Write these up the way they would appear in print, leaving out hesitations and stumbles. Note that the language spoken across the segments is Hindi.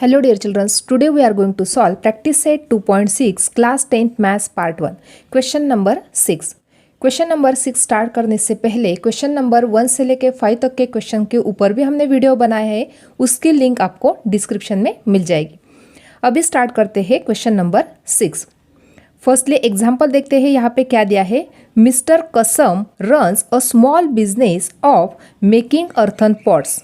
Hello dear children, today we are going to solve practice set 2.6 class 10th maths part 1 question number 6। Question number 6 start करने से पहले क्वेश्चन नंबर 1 से लेके 5 तक के क्वेश्चन के ऊपर भी हमने वीडियो बनाया है, उसकी लिंक आपको डिस्क्रिप्शन में मिल जाएगी। अभी स्टार्ट करते हैं क्वेश्चन नंबर 6। फर्स्टली एग्जाम्पल देखते हैं, यहाँ पे क्या दिया है। मिस्टर कसम runs a small business of making earthen pots.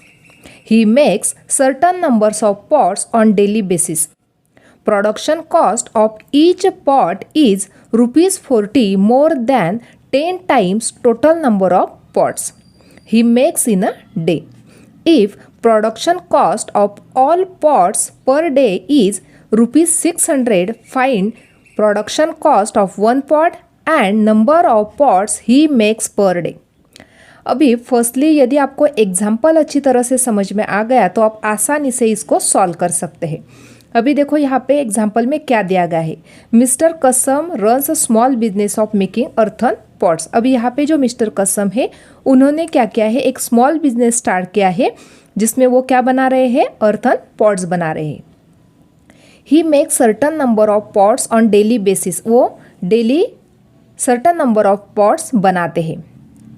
He makes certain numbers of pots on daily basis. Production cost of each pot is rupees 40 more than 10 times total number of pots he makes in a day. If production cost of all pots per day is rupees 600, find production cost of one pot and number of pots he makes per day. अभी फर्स्टली यदि आपको एग्जाम्पल अच्छी तरह से समझ में आ गया तो आप आसानी से इसको सॉल्व कर सकते हैं। अभी देखो यहाँ पे एग्जाम्पल में क्या दिया गया है। मिस्टर कसम runs a small business of making earthen pots. अभी यहाँ पे जो मिस्टर कसम है उन्होंने क्या किया है, एक स्मॉल बिजनेस स्टार्ट किया है जिसमें वो क्या बना रहे हैं, अर्थन पॉट्स बना रहे हैं। He make certain number of pots on daily basis. वो daily certain number of pots बनाते हैं।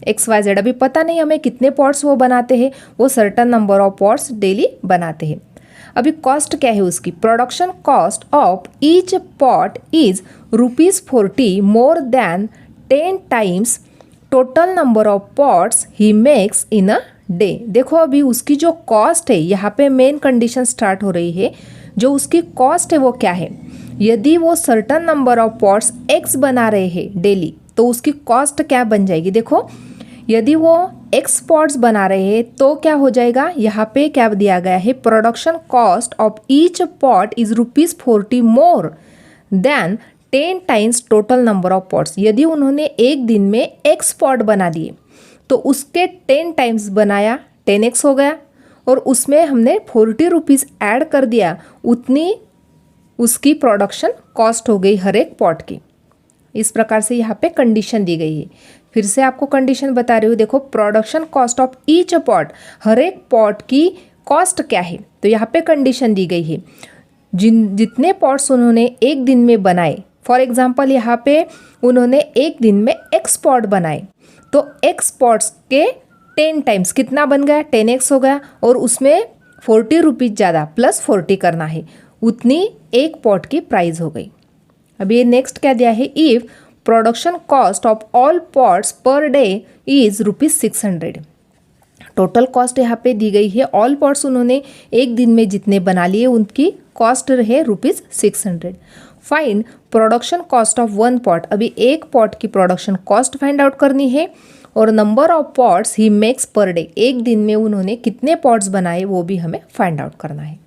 XYZ अभी पता नहीं हमें कितने पॉट्स वो बनाते हैं, वो certain number of pots daily बनाते हैं। अभी कॉस्ट क्या है उसकी। Production cost of each pot is rupees 40 more than 10 times total number of pots he makes in a day. देखो अभी उसकी जो कॉस्ट है, यहाँ पे मेन कंडीशन स्टार्ट हो रही है। जो उसकी कॉस्ट है वो क्या है, यदि वो certain number of pots X बना रहे हैं डेली तो उसकी कॉस्ट क्या बन जाएगी। देखो यदि वो X पॉट्स बना रहे हैं तो क्या हो जाएगा, यहाँ पे क्या दिया गया है, production cost of each pot is rupees 40 more than 10 times total number of pots. यदि उन्होंने एक दिन में X पॉट बना दिए तो उसके 10 टाइम्स बनाया, 10X हो गया, और उसमें हमने 40 रुपीज़ ऐड कर दिया, उतनी उसकी प्रोडक्शन कॉस्ट हो गई हर एक पॉट की। इस प्रकार से यहाँ पे कंडीशन दी गई है। फिर से आपको कंडीशन बता रही हूँ। देखो production cost of each pot, हर एक पॉट की कॉस्ट क्या है, तो यहाँ पे कंडीशन दी गई है। जितने पॉट्स उन्होंने एक दिन में बनाए, फॉर एग्जांपल यहाँ पे उन्होंने एक दिन में X पॉट बनाए तो X पॉट्स के 10 टाइम्स कितना बन गया, 10X हो गया, और उसमें 40 रुपीज़ ज़्यादा प्लस 40 करना है, उतनी एक पॉट की प्राइस हो गई। अभी ये नेक्स्ट क्या दिया है। If production cost of all pots per day is rupees 600। Total cost यहाँ पे दी गई है। ऑल पॉट्स उन्होंने एक दिन में जितने बना लिए उनकी कॉस्ट रहे rupees 600। Find production cost of one pot. अभी एक पॉट की प्रोडक्शन कॉस्ट फाइंड आउट करनी है, और number of pots he makes per day, एक दिन में उन्होंने कितने पॉट्स बनाए वो भी हमें फाइंड आउट करना है।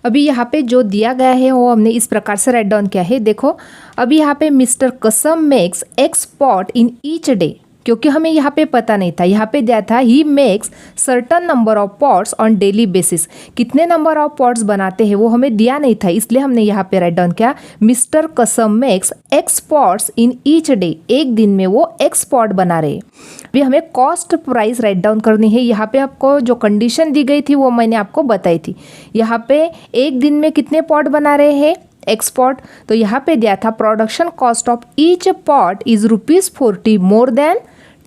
अभी यहाँ पे जो दिया गया है वो हमने इस प्रकार से राइट डाउन किया है। देखो अभी यहाँ पे mister Kasam makes X pot in each day, क्योंकि हमें यहाँ पे पता नहीं था। यहाँ पे दिया था he makes certain number of pots on daily basis. कितने नंबर ऑफ पॉट्स बनाते हैं वो हमें दिया नहीं था, इसलिए हमने यहाँ पे राइट डाउन किया mister Kasam makes X pots in each day. एक दिन में वो X पॉट बना रहे। अभी हमें कॉस्ट प्राइस राइट डाउन करनी है। यहाँ पे आपको जो कंडीशन दी गई थी वो मैंने आपको बताई थी। यहाँ पे एक दिन में कितने पॉट बना रहे हैं, X पॉट, तो यहाँ पे दिया था production cost of each pot is rupees 40 more than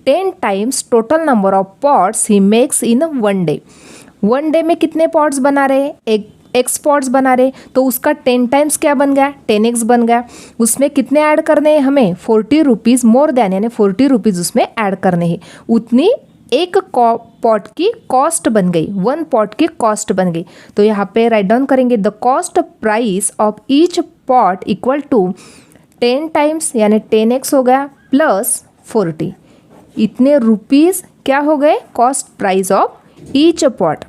10 times total number of pots he makes in one day. One day में कितने पॉट्स बना रहे हैं, एक X पॉट्स बना रहे, तो उसका 10 टाइम्स क्या बन गया, 10X बन गया। उसमें कितने ऐड करने हैं हमें, 40 रुपीज़ मोर देन, यानी 40 रुपीज़ उसमें ऐड करने हैं, उतनी एक पॉट की कॉस्ट बन गई, वन पॉट की कॉस्ट बन गई। तो यहाँ पे राइट डाउन करेंगे the cost price of each pot equal to 10 times, यानी 10X हो गया प्लस 40, इतने रुपीज़ क्या हो गए, cost price of each pot.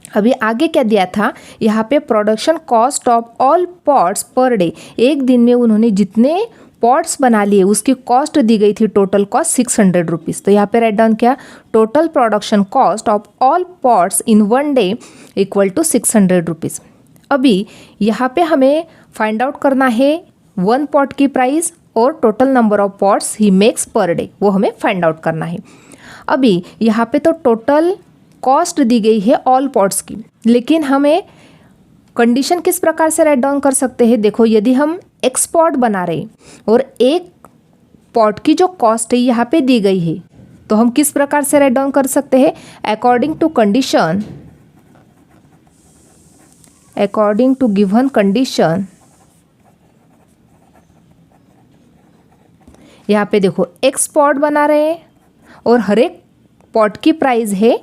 अभी आगे क्या दिया था, यहाँ पे production cost of all pots per day, एक दिन में उन्होंने जितने पॉट्स बना लिए उसकी कॉस्ट दी गई थी, टोटल कॉस्ट 600 रुपीज़। तो यहाँ पे राइट डाउन किया total production cost of all pots in one day equal to 600 rupees. अभी यहाँ पे हमें फाइंड आउट करना है वन पॉट की प्राइस और total number of pots he makes per day, वो हमें फाइंड आउट करना है। अभी यहाँ पे तो टोटल कॉस्ट दी गई है ऑल पॉट्स की, लेकिन हमें कंडीशन किस प्रकार से राइट डाउन कर सकते हैं, देखो यदि हम एक्स पॉट बना रहे और एक पॉट की जो कॉस्ट है यहाँ पे दी गई है, तो हम किस प्रकार से राइट डाउन कर सकते हैं, according to condition, according to given condition. यहाँ पे देखो एक्स पॉट बना रहे हैं और हर एक पॉट की प्राइस है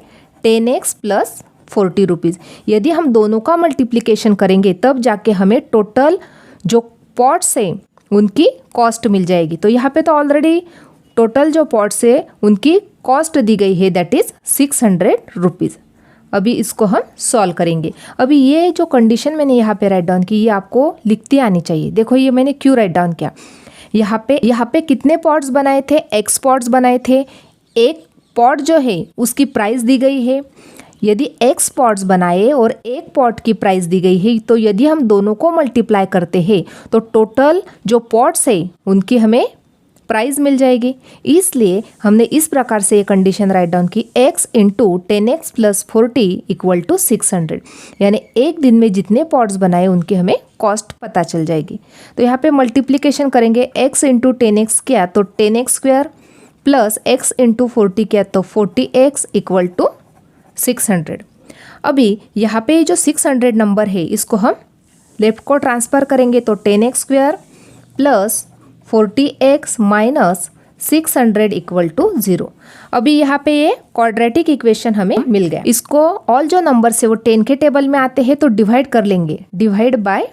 10x प्लस 40 रुपीज़। यदि हम दोनों का मल्टीप्लिकेशन करेंगे तब जाके हमें टोटल जो पॉट्स हैं उनकी कॉस्ट मिल जाएगी। तो यहाँ पे तो ऑलरेडी टोटल जो पॉट्स है उनकी कॉस्ट दी गई है, दैट इज़ 600 रुपीज़। अभी इसको हम सॉल्व करेंगे। अभी ये जो कंडीशन मैंने यहाँ पे राइट डाउन की, ये आपको लिखती आनी चाहिए। देखो ये मैंने क्यों राइट डाउन किया, यहाँ पे कितने पॉट्स बनाए थे, एक्स पॉट्स बनाए थे। एक पॉट जो है उसकी प्राइस दी गई है। यदि एक्स पॉट्स बनाए और एक पॉट की प्राइस दी गई है, तो यदि हम दोनों को मल्टीप्लाई करते हैं तो टोटल जो पॉट्स है उनकी हमें प्राइस मिल जाएगी। इसलिए हमने इस प्रकार से ये कंडीशन राइट डाउन की, x into 10x plus 40 equal to 600, यानी एक दिन में जितने पॉट्स बनाए उनकी हमें कॉस्ट पता चल जाएगी। तो यहाँ पे मल्टीप्लिकेशन करेंगे, x इंटू 10x किया तो 10x square plus x into 40 किया तो 40x इक्वल टू 600। अभी यहाँ पे जो 600 नंबर है इसको हम लेफ्ट को ट्रांसफ़र करेंगे तो 10x square plus 40x minus 600 equal to 0। अभी यहाँ पे ये क्वाड्रेटिक इक्वेशन हमें मिल गया। इसको ऑल जो नंबर से वो 10 के टेबल में आते हैं तो डिवाइड कर लेंगे, डिवाइड बाय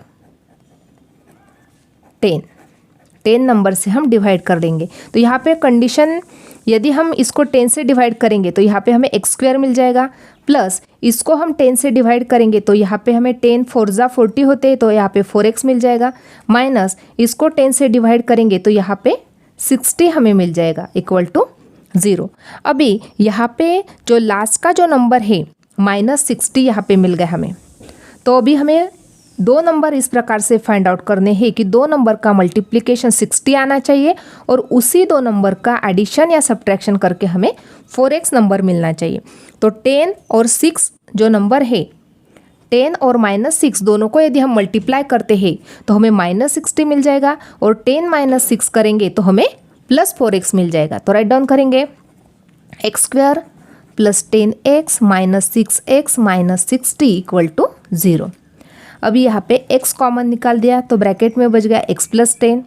10 नंबर से हम डिवाइड कर लेंगे। तो यहाँ पे कंडीशन, यदि हम इसको 10 से डिवाइड करेंगे तो यहाँ पे हमें x स्क्वायर मिल जाएगा, प्लस इसको हम 10 से डिवाइड करेंगे तो यहाँ पे हमें 10 4 जा 40 होते हैं तो यहाँ पे 4x मिल जाएगा, माइनस इसको 10 से डिवाइड करेंगे तो यहाँ पे 60 हमें मिल जाएगा इक्वल टू 0। अभी यहाँ पे जो लास्ट का जो नंबर है -60 यहाँ पे मिल गया हमें। तो अभी हमें दो नंबर इस प्रकार से फाइंड आउट करने हैं कि दो नंबर का मल्टीप्लिकेशन 60 आना चाहिए और उसी दो नंबर का एडिशन या सब्ट्रैक्शन करके हमें 4x नंबर मिलना चाहिए। तो 10 और 6 जो नंबर है, 10 और -6 दोनों को यदि हम मल्टीप्लाई करते हैं तो हमें -60 मिल जाएगा, और 10 - 6 करेंगे तो हमें प्लस 4x मिल जाएगा। तो राइट डाउन करेंगे, x square plus 10x minus 6x minus 60 equal to 0। अभी यहाँ पे x कॉमन निकाल दिया तो ब्रैकेट में बच गया x प्लस 10,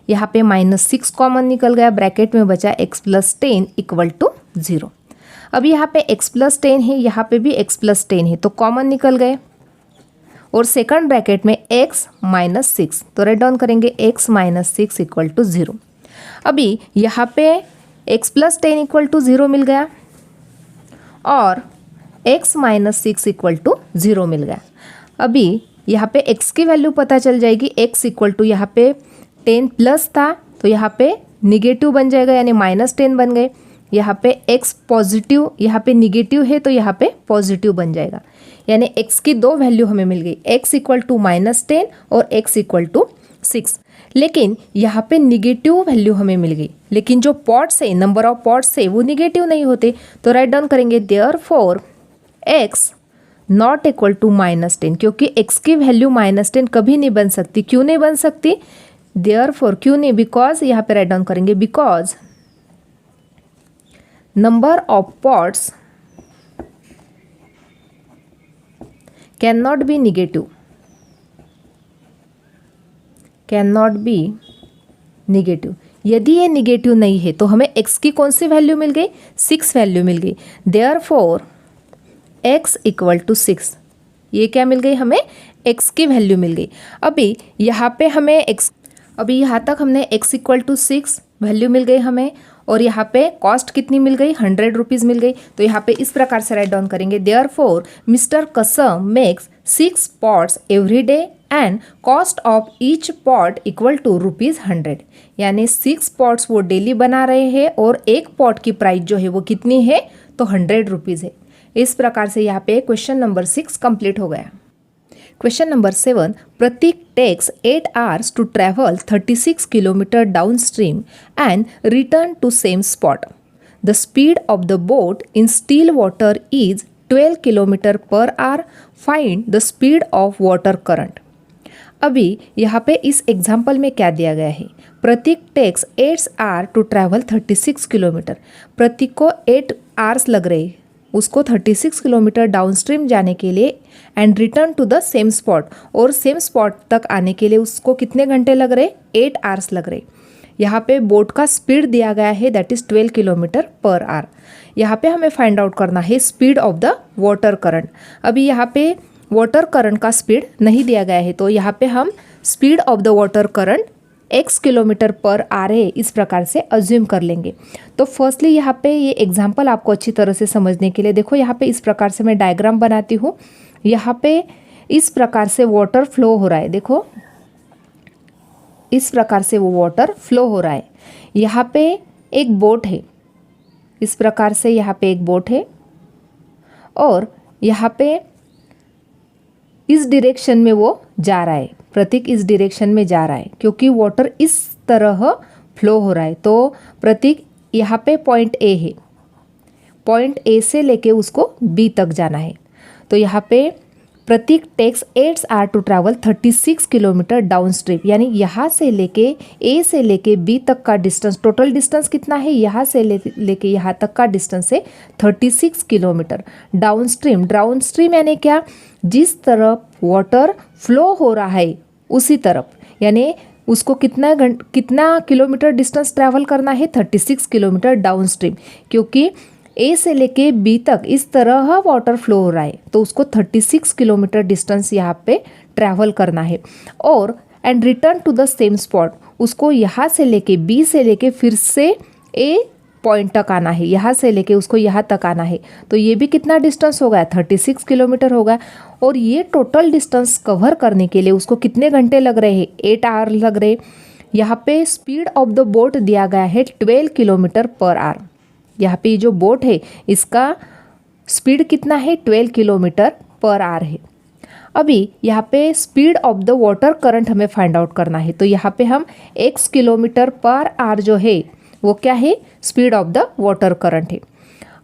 यहाँ पे -6 कॉमन निकल गया, ब्रैकेट में बचा x प्लस 10 इक्वल टू 0। अभी यहाँ पे x प्लस 10 है, यहाँ पे भी x प्लस 10 है तो कॉमन निकल गए, और सेकंड ब्रैकेट में x माइनस 6, तो राइट डाउन करेंगे x माइनस 6 इक्वल टू 0। अभी यहाँ पे x प्लस 10 इक्वल टू 0 मिल गया और x माइनस 6 इक्वल टू 0 मिल गया। अभी यहाँ पे x की वैल्यू पता चल जाएगी, x इक्वल टू यहाँ पे 10 प्लस था तो यहाँ पे निगेटिव बन जाएगा, यानी -10 बन गए। यहाँ पे x पॉजिटिव, यहाँ पे निगेटिव है तो यहाँ पे पॉजिटिव बन जाएगा, यानी x की दो वैल्यू हमें मिल गई, x इक्वल टू -10 और x इक्वल टू 6। लेकिन यहाँ पे निगेटिव वैल्यू हमें मिल गई, लेकिन जो पॉट्स है, नंबर ऑफ पॉट्स है वो निगेटिव नहीं होते। तो राइट डाउन करेंगे, therefore x not equal to -10, क्योंकि x की वैल्यू -10 कभी नहीं बन सकती। क्यों नहीं बन सकती, देयरफॉर क्यों नहीं, बिकॉज यहाँ पे राइट डाउन करेंगे, because number of pots can not be negative, can not be negative. यदि ये निगेटिव नहीं है तो हमें x की कौन सी वैल्यू मिल गई, 6 वैल्यू मिल गई। देयरफॉर x इक्वल टू 6, ये क्या मिल गई, हमें x की वैल्यू मिल गई। अभी यहाँ पे हमें x, अभी यहाँ तक हमने x इक्वल टू 6 वैल्यू मिल गई हमें, और यहाँ पे कॉस्ट कितनी मिल गई, 100 रुपीज़ मिल गई। तो यहाँ पे इस प्रकार से राइट डाउन करेंगे, therefore mister Kasam makes 6 pots every day and cost of each pot equal to ₹100, यानी 6 पॉट्स वो डेली बना रहे हैं और एक पॉट की प्राइस जो है वो कितनी है, तो 100 रुपीज़ है। इस प्रकार से यहाँ पे क्वेश्चन नंबर 6 कंप्लीट हो गया। Question number 7, Prateek takes 8 hours to travel 36 kilometers downstream and return to same spot. The speed of the boat in still water is 12 kilometre per our, find the speed of water current. अभी यहाँ पे इस एग्जाम्पल में क्या दिया गया है, Prateek takes 8 hour to travel 36 kilometre. Prateek को 8 आवर्स लग रहे उसको 36 किलोमीटर डाउनस्ट्रीम जाने के लिए and return to the same spot, और सेम स्पॉट तक आने के लिए उसको कितने घंटे लग रहे, 8 आवर्स लग रहे। यहाँ पे बोट का स्पीड दिया गया है that is 12 kilometre per hour. यहाँ पे हमें फाइंड आउट करना है speed of the water current. अभी यहाँ पे वाटर करंट का स्पीड नहीं दिया गया है, तो यहाँ पे हम speed of the water current x kilometre per our है इस प्रकार से अज्यूम कर लेंगे। तो फर्स्टली यहाँ पे ये एग्जांपल आपको अच्छी तरह से समझने के लिए देखो, यहाँ पे इस प्रकार से मैं डायग्राम बनाती हूँ। यहाँ पे इस प्रकार से वाटर फ्लो हो रहा है, देखो इस प्रकार से वो वाटर फ्लो हो रहा है। यहाँ पे एक बोट है, इस प्रकार से यहाँ पे एक बोट है, और यहाँ पे इस डायरेक्शन में वो जा रहा है, प्रतीक इस डायरेक्शन में जा रहा है क्योंकि वाटर इस तरह फ्लो हो रहा है। तो प्रतीक यहाँ पे पॉइंट ए है, पॉइंट ए से लेके उसको बी तक जाना है। तो यहाँ पे Prateek takes 8 hour to travel 36 kilometre downstream, यानी यहाँ से लेके ए से लेके बी तक का डिस्टेंस, टोटल डिस्टेंस कितना है, यहाँ से लेके यहाँ तक का डिस्टेंस है 36 किलोमीटर। डाउन स्ट्रीम यानी क्या, जिस तरफ वाटर फ्लो हो रहा है उसी तरफ, यानी उसको कितना किलोमीटर डिस्टेंस ट्रैवल करना है, 36 किलोमीटर डाउन स्ट्रीम, क्योंकि ए से लेके बी तक इस तरह वाटर फ्लो हो रहा है तो उसको 36 किलोमीटर डिस्टेंस यहाँ पे ट्रैवल करना है। और and return to the same spot, उसको यहाँ से लेके बी से लेके फिर से ए पॉइंट तक आना है, यहाँ से लेके उसको यहाँ तक आना है। तो ये भी कितना डिस्टेंस हो गया, 36 किलोमीटर होगा। और ये टोटल डिस्टेंस कवर करने के लिए उसको कितने घंटे लग रहे हैं, 8 आवर लग रहे। यहाँ पे स्पीड ऑफ द बोट दिया गया है 12 किलोमीटर पर आवर। यहाँ पे जो बोट है इसका स्पीड कितना है, 12 किलोमीटर पर आवर है। अभी यहाँ पे speed of the water current हमें फाइंड आउट करना है, तो यहाँ पे हम x किलोमीटर पर आवर जो है वो क्या है, speed of the water current है।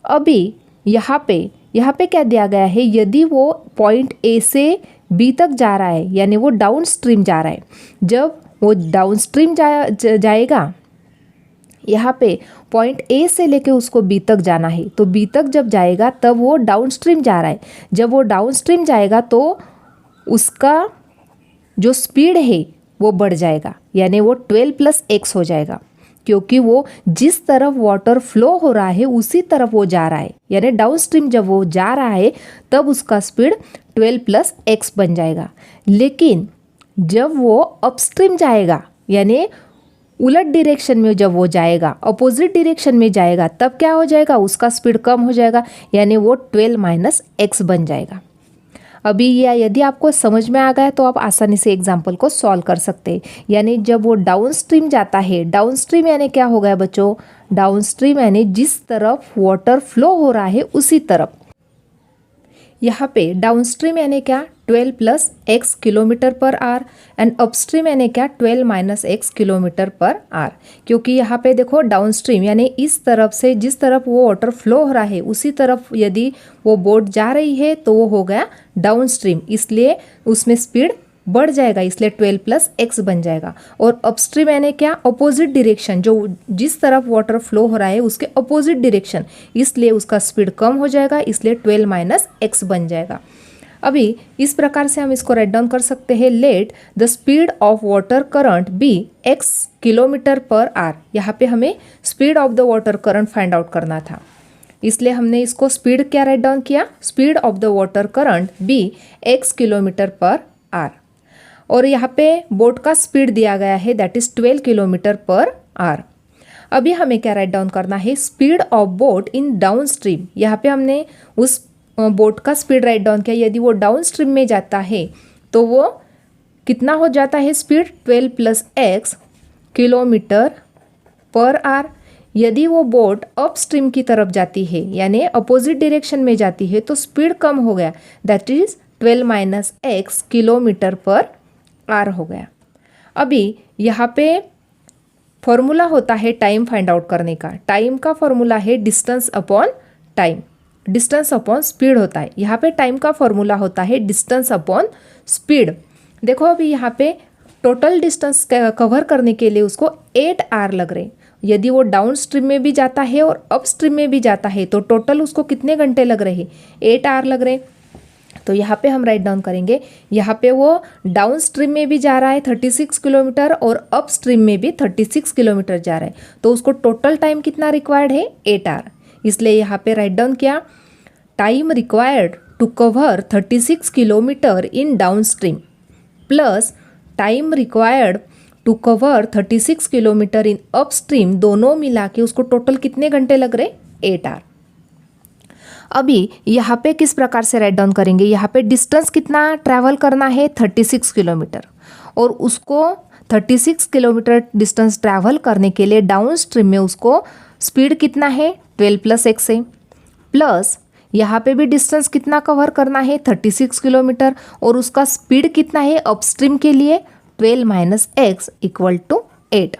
अभी यहाँ पे क्या दिया गया है, यदि वो पॉइंट ए से बी तक जा रहा है यानी वो डाउन स्ट्रीम जा रहा है, जब वो डाउन स्ट्रीम जाएगा, यहाँ पे पॉइंट ए से लेके उसको बी तक जाना है, तो बी तक जब जाएगा तब वो डाउन स्ट्रीम जा रहा है। जब वो डाउन स्ट्रीम जाएगा तो उसका जो स्पीड है वो बढ़ जाएगा, यानी वो 12 + x हो जाएगा, क्योंकि वो जिस तरफ वाटर फ्लो हो रहा है उसी तरफ वो जा रहा है। यानी डाउन स्ट्रीम जब वो जा रहा है तब उसका स्पीड 12 + x बन जाएगा। लेकिन जब वो अपस्ट्रीम जाएगा, यानी उलट डायरेक्शन में जब वो जाएगा, अपोजिट डायरेक्शन में जाएगा, तब क्या हो जाएगा, उसका स्पीड कम हो जाएगा, यानी वो 12 - x बन जाएगा। अभी यह यदि आपको समझ में आ गया तो आप आसानी से एग्जाम्पल को सॉल्व कर सकते हैं। यानी जब वो डाउन स्ट्रीम जाता है, डाउन स्ट्रीम यानी क्या हो गया बच्चों, डाउन स्ट्रीम यानी जिस तरफ वाटर फ्लो हो रहा है उसी तरफ। यहाँ पे डाउन स्ट्रीम यानी क्या, 12 + x kilometre per our, and upstream यानी क्या, 12 - x किलोमीटर पर आवर। क्योंकि यहाँ पे देखो डाउन स्ट्रीम यानी इस तरफ से जिस तरफ वो वाटर फ्लो हो रहा है उसी तरफ यदि वो बोट जा रही है तो वो हो गया डाउन स्ट्रीम, इसलिए उसमें स्पीड बढ़ जाएगा, इसलिए 12 + x बन जाएगा। और अपस्ट्रीम यानी क्या, अपोजिट डायरेक्शन, जो जिस तरफ वाटर फ्लो हो रहा है उसके अपोजिट डायरेक्शन, इसलिए उसका स्पीड कम हो जाएगा, इसलिए 12 - x बन जाएगा। अभी इस प्रकार से हम इसको राइट डाउन कर सकते हैं, let the speed of water current be x kilometre per hour. यहाँ पे हमें speed of the water current find out करना था, इसलिए हमने इसको स्पीड क्या राइट डाउन किया, speed of the water current be x kilometre per hour. और यहाँ पे बोट का स्पीड दिया गया है that is 12 kilometre per hour. अभी हमें क्या राइट डाउन करना है, speed of boat in down stream. यहाँ पे हमने उस बोट का स्पीड राइट डाउन किया, यदि वो डाउन स्ट्रीम में जाता है तो वो कितना हो जाता है speed, 12 + x kilometre per our. यदि वो बोट अप स्ट्रीम की तरफ जाती है यानी अपोजिट डायरेक्शन में जाती है तो स्पीड कम हो गया, that is 12 - x kilometre per our हो गया। अभी यहाँ पे फॉर्मूला होता है टाइम फाइंड आउट करने का, टाइम का फॉर्मूला है distance upon time. Distance upon speed होता है। यहाँ पे टाइम का फॉर्मूला होता है डिस्टेंस अपॉन स्पीड। देखो अभी यहाँ पे टोटल डिस्टेंस कवर करने के लिए उसको 8 आवर लग रहे। यदि वो डाउन स्ट्रीम में भी जाता है और अप स्ट्रीम में भी जाता है तो टोटल उसको कितने घंटे लग रहे हैं, 8 आवर लग रहे। तो यहाँ पे हम राइट डाउन करेंगे, यहाँ पे वो डाउन स्ट्रीम में भी जा रहा है 36 किलोमीटर और अप स्ट्रीम में भी 36 किलोमीटर जा रहा है, तो उसको टोटल टाइम कितना रिक्वायर्ड है, 8 आवर। इसलिए यहाँ पे राइट डाउन किया, time required to cover 36 kilometre in down stream plus time required to cover 36 kilometre in up stream, दोनों मिला के उसको टोटल कितने घंटे लग रहे, 8 आवर। अभी यहाँ पे किस प्रकार से राइट डाउन करेंगे, यहाँ पे डिस्टेंस कितना ट्रैवल करना है, 36 किलोमीटर, और उसको 36 किलोमीटर डिस्टेंस ट्रैवल करने के लिए डाउन स्ट्रीम में उसको स्पीड कितना है, 12 + x है, प्लस यहाँ पे भी डिस्टेंस कितना कवर करना है, 36 किलोमीटर, और उसका स्पीड कितना है अपस्ट्रीम के लिए, 12 - x = 8।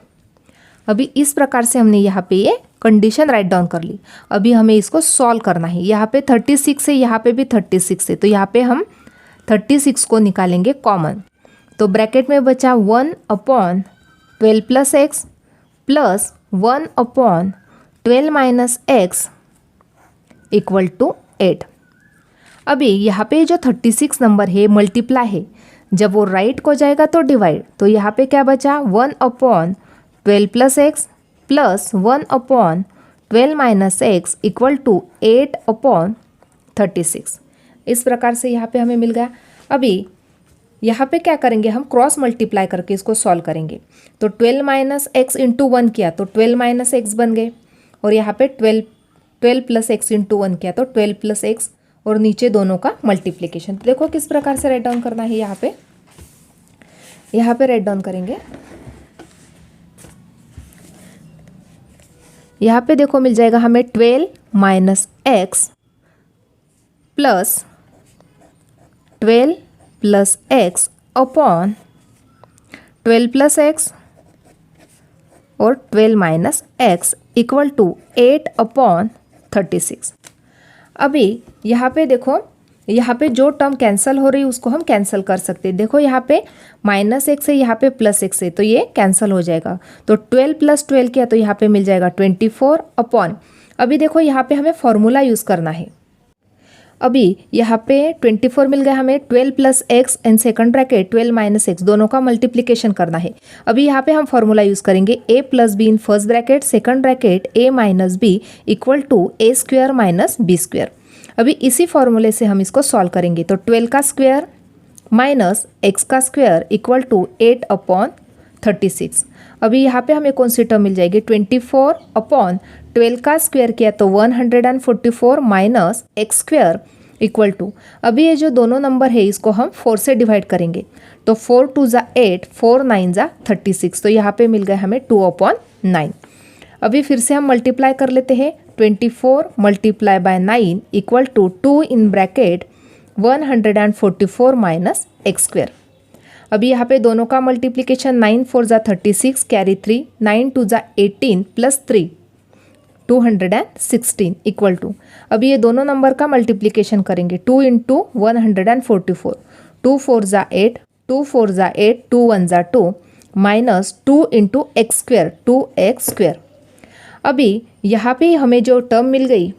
अभी इस प्रकार से हमने यहाँ पे ये कंडीशन राइट डाउन कर ली। अभी हमें इसको सॉल्व करना है। यहाँ पे 36 है, यहाँ पे भी 36 है, तो यहाँ पे हम 36 को निकालेंगे कॉमन। तो ब्रैकेट में बचा 1/12 + x प्लस 1/12 - x = 8। अभी यहाँ पे जो 36 नंबर है मल्टीप्लाई है, जब वो राइट को जाएगा तो डिवाइड, तो यहाँ पे क्या बचा, 1/12 + x प्लस 1/12 - x = 8/36। इस प्रकार से यहाँ पे हमें मिल गया। अभी यहाँ पे क्या करेंगे, हम क्रॉस मल्टीप्लाई करके इसको सॉल्व करेंगे। तो 12 - x × 1 किया तो 12 - x बन गए, और यहाँ पे 12 + x × 1 किया तो 12 + x, और नीचे दोनों का मल्टीप्लिकेशन। तो देखो किस प्रकार से राइट डाउन करना है। यहाँ पे राइट डाउन करेंगे। यहाँ पे देखो मिल जाएगा हमें 12 - x plus 12 + x upon 12 + x और 12 - x = 8/36। अभी यहाँ पे देखो, यहाँ पे जो टर्म कैंसिल हो रही है उसको हम कैंसिल कर सकते हैं। देखो यहाँ पे -x है, यहाँ पे +x है, तो ये कैंसिल हो जाएगा। तो 12 + 12 किया तो यहाँ पे मिल जाएगा 24 अपॉन, अभी देखो यहाँ पे हमें फॉर्मूला यूज़ करना है। अभी यहाँ पे 24 मिल गया हमें, 12 + x and second bracket 12 - x, दोनों का मल्टीप्लिकेशन करना है। अभी यहाँ पे हम फॉर्मूला यूज़ करेंगे, a + b in first bracket second bracket a - b = a² - b²। अभी इसी फॉर्मूले से हम इसको सॉल्व करेंगे। तो 12 का स्क्वायर माइनस x का स्क्वायर = 8/36। अभी यहाँ पे हमें कौन सी टर्म मिल जाएगी, 24/12 का स्क्वायर किया तो 144 माइनस x² = अभी ये जो दोनों नंबर है इसको हम 4 से डिवाइड करेंगे। तो 4 × 2 = 8, 4 × 9 = 36, तो यहाँ पे मिल गए हमें 2/9। अभी फिर से हम मल्टीप्लाई कर लेते हैं। 24 × 9 = 2 इन ब्रैकेट 144 माइनस x²। अभी यहाँ पे दोनों का मल्टीप्लिकेशन 9 × 4 = 36, कैरी 3, 9 × 2 = 18 प्लस 3 216 = अभी ये दोनों नंबर का मल्टीप्लिकेशन करेंगे। 2 × 144, 2 × 4 = 8, 2 × 4 = 8, 2 × 1 = 2 माइनस 2 × x², 2x²। अभी यहाँ पे हमें जो टर्म मिल गई,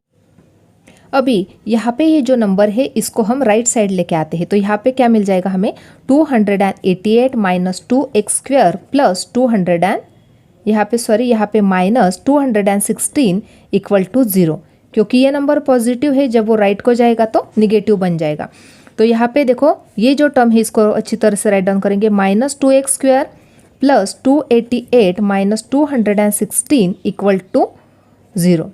अभी यहाँ पे ये जो नंबर है इसको हम राइट साइड लेके आते हैं। तो यहाँ पे क्या मिल जाएगा हमें, 288 माइनस 2x² प्लस 200 यहाँ पे माइनस 216 = 0, क्योंकि ये नंबर पॉजिटिव है, जब वो राइट को जाएगा तो निगेटिव बन जाएगा। तो यहाँ पे देखो ये जो टर्म है इसको अच्छी तरह से राइट डाउन करेंगे, -2x² प्लस 288 माइनस 216 = 0।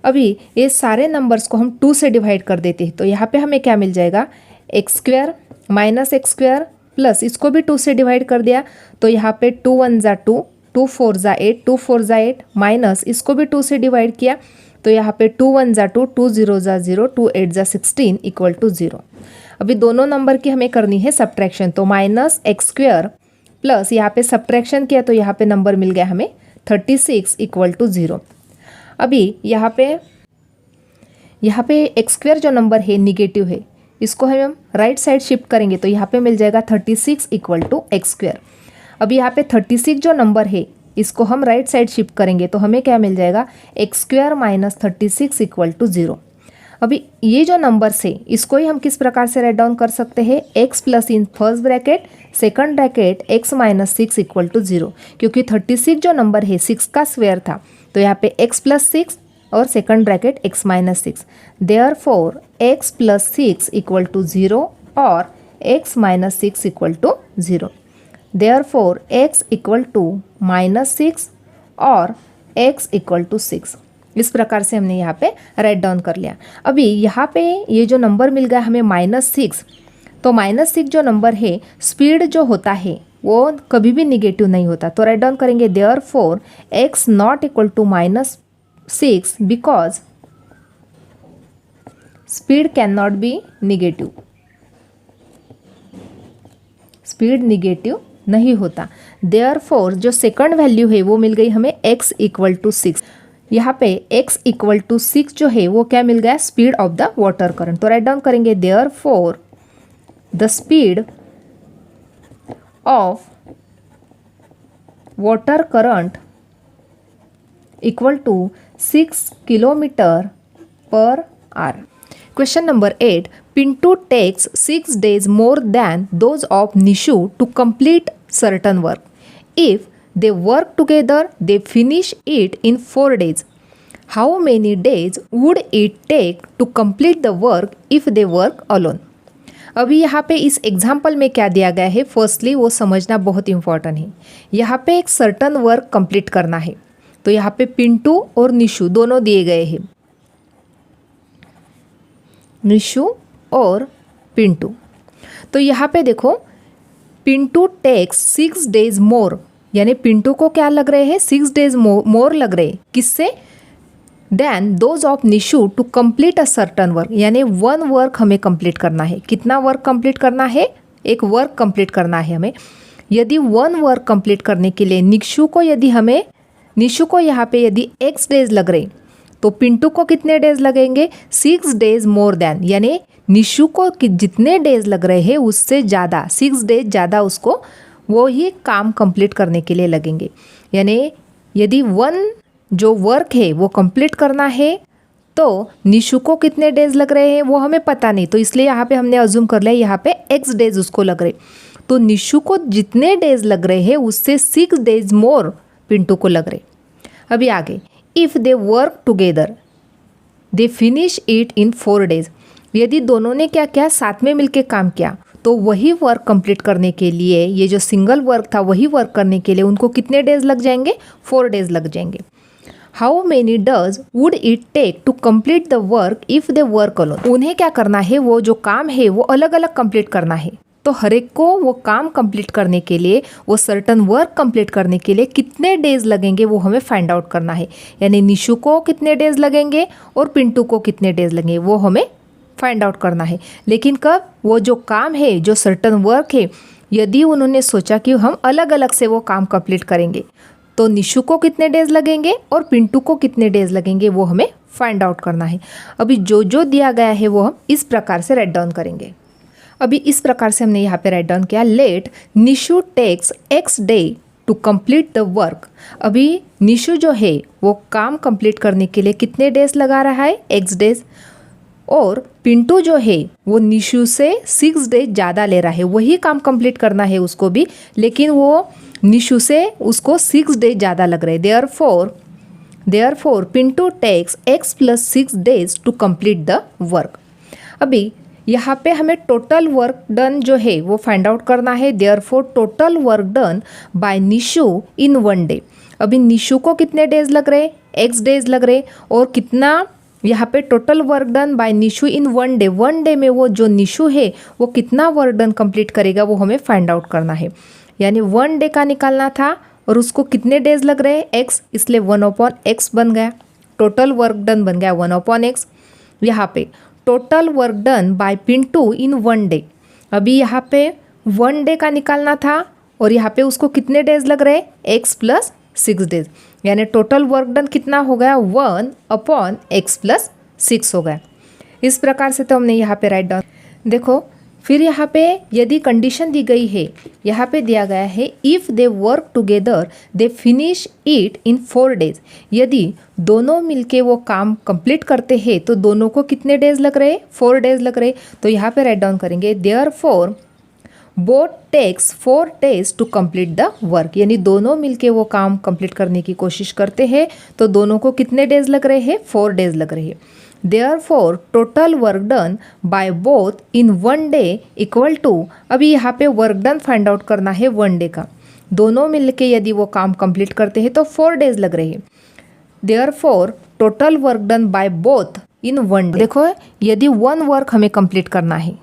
अभी ये सारे नंबर्स को हम 2 से डिवाइड कर देते हैं। तो यहाँ पे हमें क्या मिल जाएगा, x² माइनस x² प्लस इसको भी 2 से डिवाइड कर दिया, तो यहाँ पे 2 × 1 = 2, 2 × 4 = 8, 2 × 4 = 8 माइनस इसको भी 2 से डिवाइड किया, तो यहाँ पे 2 × 1 = 2, 2 × 0 = 0, 2 × 8 = 16 = 0। अभी दोनों नंबर की हमें करनी है सब्ट्रैक्शन। तो -x² प्लस यहाँ पे सब्ट्रैक्शन किया तो यहाँ पे नंबर मिल गया हमें 36 = 0। अभी यहाँ यहाँ पे एक्स स्क्वायर जो नंबर है निगेटिव है, इसको हम राइट साइड शिफ्ट करेंगे तो यहाँ पे मिल जाएगा 36 इक्वल टू एक्स स्क्वायर। अब यहाँ पे 36 जो नंबर है इसको हम राइट साइड शिफ्ट करेंगे तो हमें क्या मिल जाएगा, x square minus 36 equal to 0। अभी ये जो नंबर्स है इसको ही हम किस प्रकार से राइट डाउन कर सकते हैं, x plus in first bracket second bracket x minus 6 equal to 0, क्योंकि 36 जो नंबर है 6 का स्क्वायर था तो यहाँ पे x प्लस 6 और second bracket x minus 6, therefore x plus 6 equal to 0 और x minus 6 equal to 0, therefore x equal to minus 6 और x इक्वल टू 6। इस प्रकार से हमने यहाँ पे राइट डाउन कर लिया। अभी यहाँ पे ये जो नंबर मिल गया हमें -6, तो -6 जो नंबर है स्पीड जो होता है वो कभी भी निगेटिव नहीं होता, तो राइट डाउन करेंगे therefore x not equal to -6 because speed can not be negative, speed negative नहीं होता। देयरफॉर जो सेकंड वैल्यू है वो मिल गई हमें x इक्वल टू 6। यहाँ पे x इक्वल टू 6 जो है वो क्या मिल गया, speed of the water current, तो राइट डाउन करेंगे therefore the speed of water current equal to 6 kilometre per hour. Question number 8. Pintu takes 6 days more than those of Nishu to complete certain work. If they work together, they finish it in 4 days. How many days would it take to complete the work if they work alone? अभी यहाँ पे इस एग्जाम्पल में क्या दिया गया है, फर्स्टली वो समझना बहुत इंपॉर्टेंट है। यहाँ पे एक सर्टन वर्क कंप्लीट करना है, तो यहाँ पे पिंटू और निशु दोनों दिए गए हैं, निशु और पिंटू। तो यहाँ पे देखो पिंटू टेक्स 6 डेज मोर, यानी पिंटू को क्या लग रहे हैं, 6 डेज मोर लग रहे हैं, किससे, then those of Nishu to complete a certain work, यानी वन वर्क हमें कंप्लीट करना है। कितना वर्क कंप्लीट करना है, एक वर्क कंप्लीट करना है हमें। यदि वन वर्क कंप्लीट करने के लिए निशु को यहाँ पे यदि x डेज लग रहे तो पिंटू को कितने डेज लगेंगे, 6 डेज मोर देन, यानी निशु को जितने डेज लग रहे हैं उससे ज़्यादा 6 डेज ज़्यादा उसको वो ही काम कंप्लीट करने के लिए लगेंगे। यानी यदि वन जो वर्क है वो कंप्लीट करना है तो निशु को कितने डेज लग रहे हैं वो हमें पता नहीं, तो इसलिए यहाँ पे हमने अज्यूम कर लिया यहाँ पे x डेज उसको लग रहे, तो निशु को जितने डेज लग रहे हैं उससे 6 डेज मोर पिंटू को लग रहे। अभी आगे, if they work together they finish it in 4 days, यदि दोनों ने क्या किया, साथ में मिलकर काम किया, तो वही वर्क कंप्लीट करने के लिए, ये जो सिंगल वर्क था वही वर्क करने के लिए उनको कितने डेज लग जाएंगे, 4 डेज लग जाएंगे। How many days would it take to complete the work if they work alone, उन्हें क्या करना है, वो जो काम है वो अलग अलग कंप्लीट करना है, तो हर एक को वो काम कंप्लीट करने के लिए, वो सर्टन वर्क कंप्लीट करने के लिए कितने डेज लगेंगे वो हमें फाइंड आउट करना है। यानी निशु को कितने डेज लगेंगे और पिंटू को कितने डेज लगेंगे वो हमें फाइंड आउट करना है। लेकिन कब, वो जो काम है, जो सर्टन वर्क है, यदि उन्होंने सोचा कि हम अलग अलग से वो काम कंप्लीट करेंगे तो निशु को कितने डेज लगेंगे और पिंटू को कितने डेज लगेंगे वो हमें फाइंड आउट करना है। अभी जो दिया गया है वो हम इस प्रकार से राइट डाउन करेंगे। अभी इस प्रकार से हमने यहाँ पे राइट डाउन किया, let Nishu takes x day to complete the work. अभी निशु जो है वो काम कंप्लीट करने के लिए कितने डेज लगा रहा है, x डेज, और पिंटू जो है वो निशु से 6 डेज ज़्यादा ले रहा है, वही काम कंप्लीट करना है उसको भी, लेकिन वो निशु से उसको 6 डेज ज़्यादा लग रहे। Therefore Pintu takes x plus 6 days to complete the work. अभी यहाँ पे हमें टोटल वर्क डन जो है वो फाइंड आउट करना है। Therefore total work done by Nishu in 1 day. अभी निशु को कितने डेज लग रहे, x डेज लग रहे, और कितना यहाँ पे total work done by Nishu in 1 day, 1 day में वो जो निशु है वो कितना वर्क डन कंप्लीट करेगा वो हमें फाइंड आउट करना है। यानी 1 डे का निकालना था और उसको कितने डेज लग रहे हैं, x, इसलिए 1/x बन गया, टोटल वर्क डन बन गया 1/x। यहाँ पे total work done by Pintu in 1 day, अभी यहाँ पे 1 डे का निकालना था और यहाँ पे उसको कितने डेज लग रहे, x प्लस 6 डेज, यानी टोटल वर्क डन कितना हो गया, 1/x प्लस 6 हो गया। इस प्रकार से तो हमने यहाँ पे राइट डाउन। देखो फिर यहाँ पे यदि कंडीशन दी गई है, यहाँ पे दिया गया है if they work together they finish it in 4 days. यदि दोनों मिलके वो काम कंप्लीट करते हैं तो दोनों को कितने डेज लग रहे? 4 डेज लग रहे। तो यहाँ पे राइट डाउन करेंगे therefore both takes 4 days to complete the work. यानी दोनों मिलके वो काम कंप्लीट करने की कोशिश करते हैं तो दोनों को कितने डेज लग रहे हैं? 4 डेज लग रहे हैं। Therefore total work done by both in 1 day equal to, अभी यहाँ पे वर्क डन फाइंड आउट करना है 1 डे का। दोनों मिलके यदि वो काम कंप्लीट करते हैं तो 4 डेज लग रहे हैं। Therefore total work done by both in 1 day. देखो यदि 1 वर्क हमें कंप्लीट करना है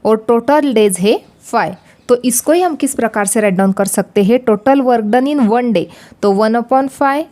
और टोटल डेज है 5, तो इसको ही हम किस प्रकार से राइट डाउन कर सकते हैं? Total work done in 1 day, तो 1/5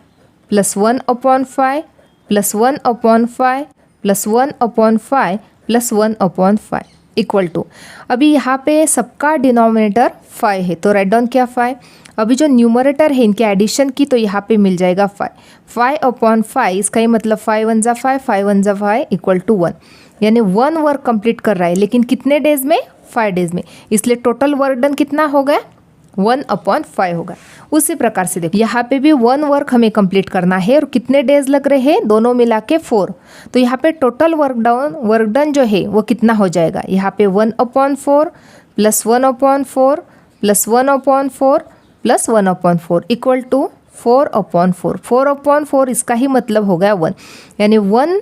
plus 1/5 plus 1/5 plus 1/5 plus 1/5 equal to, अभी यहाँ पे सबका डिनोमिनेटर 5 है तो राइट डाउन क्या 5। अभी जो न्यूमरेटर है इनके एडिशन की तो यहाँ पे मिल जाएगा 5/5, इसका ही मतलब 5 1 × 5 5 1 × 5 इक्वल टू 1। यानी 1 वर्क कंप्लीट कर रहा है लेकिन कितने डेज में? 5 डेज में। इसलिए टोटल वर्क डन कितना हो गया? 1/5 होगा। उसी प्रकार से देखो यहाँ पे भी 1 वर्क हमें कंप्लीट करना है और कितने डेज लग रहे हैं? दोनों मिला के 4। तो यहाँ पे टोटल वर्क डन जो है वो कितना हो जाएगा? यहाँ पे 1/4 plus 1/4 plus 1/4 plus 1/4 equal to 4/4। 4/4 इसका ही मतलब हो गया 1। यानी 1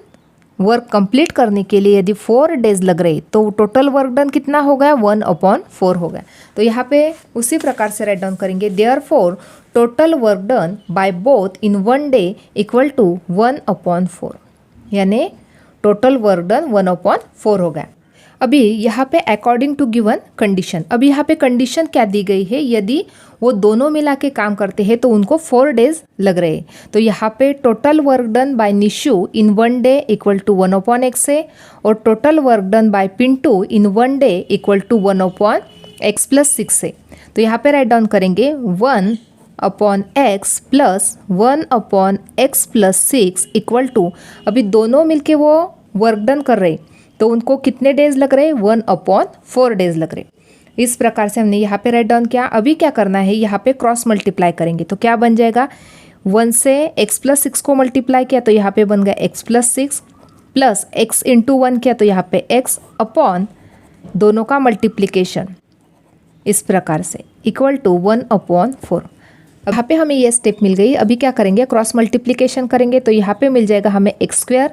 वर्क कंप्लीट करने के लिए यदि 4 डेज लग रहे तो टोटल वर्क डन कितना हो गया? 1/4 हो गया। तो यहाँ पे उसी प्रकार से राइट डाउन करेंगे therefore total work done by both in 1 day equal to 1/4। यानी टोटल वर्क डन 1/4 हो गया। अभी यहाँ पे अकॉर्डिंग टू गिवन कंडीशन, अभी यहाँ पे कंडीशन क्या दी गई है? यदि वो दोनों मिला के काम करते हैं तो उनको 4 डेज लग रहे हैं। तो यहाँ पे total work done by Nishu in 1 day equal to 1/x है और total work done by Pintu in 1 day equal to 1/x plus 6 है। तो यहाँ पे राइट डाउन करेंगे 1/x plus 1/x plus 6 equal to, अभी दोनों मिलके वो वर्क डन कर रहे तो उनको कितने डेज लग रहे? 1/4 डेज लग रहे। इस प्रकार से हमने यहाँ पे राइट डाउन किया। अभी क्या करना है? यहाँ पे क्रॉस मल्टीप्लाई करेंगे तो क्या बन जाएगा? 1 से x प्लस 6 को मल्टीप्लाई किया तो यहाँ पे बन गया x plus 6 plus x into 1 किया तो यहाँ पे x अपॉन दोनों का मल्टीप्लिकेशन इस प्रकार से इक्वल टू 1/4। अब यहाँ पे हमें ये स्टेप मिल गई। अभी क्या करेंगे? क्रॉस मल्टीप्लिकेशन करेंगे तो यहाँ पे मिल जाएगा हमें x²